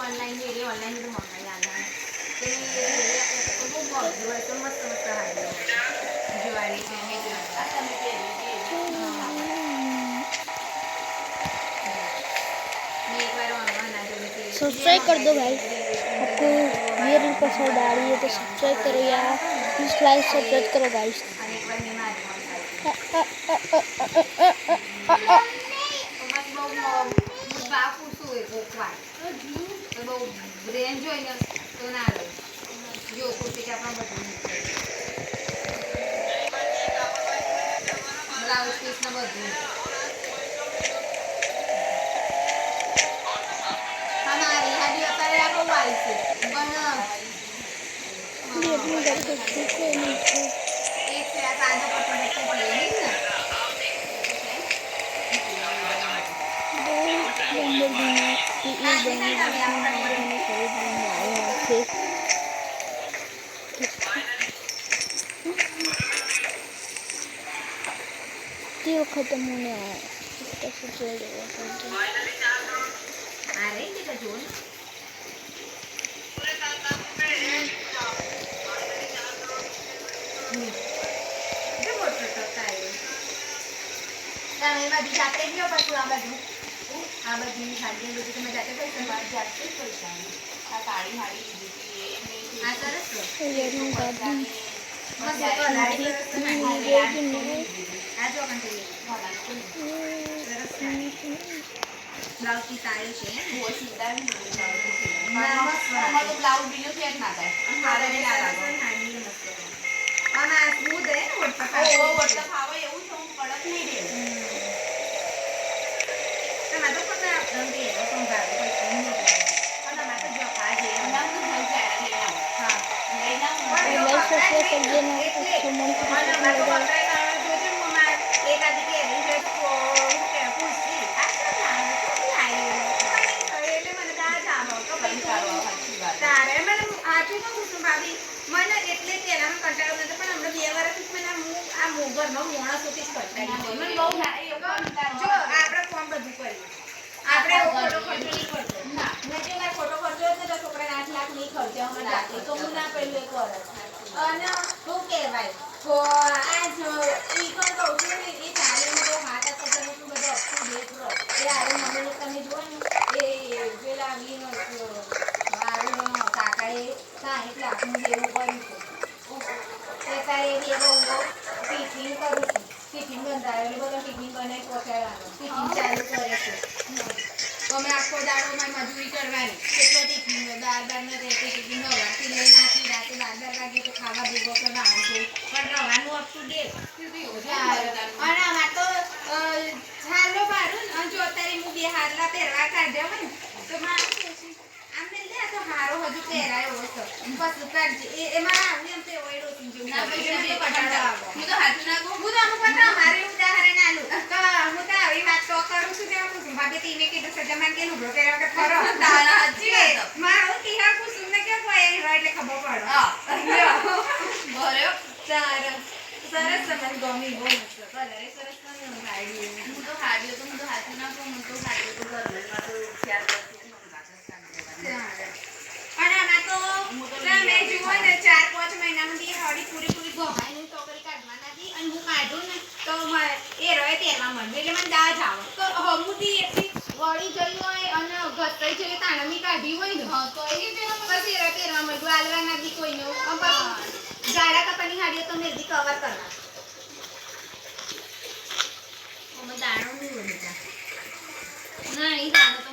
Online video online तो मंगाई आला तो वो बहुत जो है तो मस्त मस्त है ज्वारी में जो आता में एक बार ऑनलाइन आ जो सब्सक्राइब कर दो भाई। आपको ये रील पसंद आ रही है तो सब्सक्राइब करो यार, प्लीज लाइक सब्सक्राइब करो गाइस। ब्रेन जो है तो ना जो कुछ क्या अपन बदलू ब्लाउज पीस ना बदलू हमारी हरी होता है आपको वाली से बना ये अपने घर को ठीक है नहीं एक से आधा पकड़ के लेनी ना तेल खत्म होने आया कैसे चलेगा अरे ये तो जोन जो मोटर टोटा है मैं बाजू जाते भी हो पर तू आ बाजू साड़ी लोग तो मैं जाते पैसे बाहर जाते पैसा आ साड़ी हाड़ी दीदी ये आ सरस ये नहीं दादी बस तो लाइट आ जो कंटे सरस ब्लाउज की साड़ी છે वो सीधा नहीं हमारा तो ब्लाउज बिलो सेट ना था हमारा भी ना था हांडी मस्त और ना स्मूथ है वो वरता खावा એવું છે હું કડક નહીં દે मैं तो पता है अपना भी है तो गाड़ी पर नहीं है और मैं तो जो आज है ना तो घर पे लेना हां लेना लाइक सब्सक्राइब कर देना अच्छा मन को और मैं तो पता है ना जो जो मम्मा एक आदि के है तो क्या पूछती अच्छा ना तो आई એટલે મને કા જામો તો બંધ કરો સાચી વાત તારે મને આથી તો પૂછું ભાભી મને એટલે તેના કંટાળો નતો પણ હમણાં 2 વર્ષથી મને આ મોગરમાં મોણા સુધી કંટાળી મને બહુ જો આપણે ફોર્મ બધું કર્યું આપણે ફોટો ખર્ચો નહીં કરતો ના મેં જો મારે ફોટો ખર્ચો હતો તો છોકરાને 8 લાખ નહીં ખર્ચ્યા અમે જાતે તો હું ના પહેલું એક વર્ષ અને શું કહેવાય તો આ જો ઈ પણ કહું છું ને એ ચાલે તો હાથ આ તો બધું અપટુ ડેટ રહો એ આરે મમ્મીને તમે જુઓ ને એ પેલા વીનો મારું કાકાએ 60 લાખનું દેવું કર્યું છે એ તારે એ બહુ ટીચિંગ કરું છું ટિફિન બંધાયો એટલે બધો ટિફિન બનાવી પહોંચાડવાનો ટિફિન ચાલુ કરે છે તો અમે આખો દાડો માં મજૂરી કરવાની કેટલો ટિફિન બાર ને રહેતી ટિફિન નવાથી લઈને આખી રાતે 12 વાગે તો ખાવા ભેગો કરવાનો છે પણ રવાનું અપ ટુ ડેટ અને આમાં તો છાલો પાડું અને જો અત્યારે હું 2 હારલા પહેરવા કાઢ્યા હોય તો મારું આમ લે તો હારો હજુ પહેરાયો હતો પછી કાઢજે એમાં આવું એમ તે ઓઈડો સિંજો ના પૈસા તો કટાડો હું તો હાથ ના હું તો અમુક પતા મારે ઉદાહરણ આલું તો હું તો આવી વાત તો કરું છું કે હું ભાભી તીને કીધું સજમાન કે લુગડો પહેરાવ કે ફરો તારા હજી વાત મારો તીહા કુસુમ ને કે કોઈ એટલે ખબર પડે હા બરાબર તારા સરસ તમને ગમી બહુ મસ્ત કલર એ સરસ મને સાડી હું તો હાથ ના કો હું તો સાડી તો ઘરમાં તો ખ્યાલ કરતી અને આમાં તો જુઓ ને 4-5 મહિનામાંથી હળી પૂરી ગોહાઈને ટોકરી કાઢવાના હતી અને હું કાઢું ને તો એ રહે તેરવા મળે એટલે મને દાજ આવે તો હમુથી એટલી વળી જઈ હોય અને ઘસાઈ જઈ તાણમી કાઢી હોય ને પછી એ તેરવા મળ્યું આલવાના બી કોઈને જાડા કપાની હાડીઓ તો મેં કવર કરવા દાણો નહીં હોય ના એ દાણો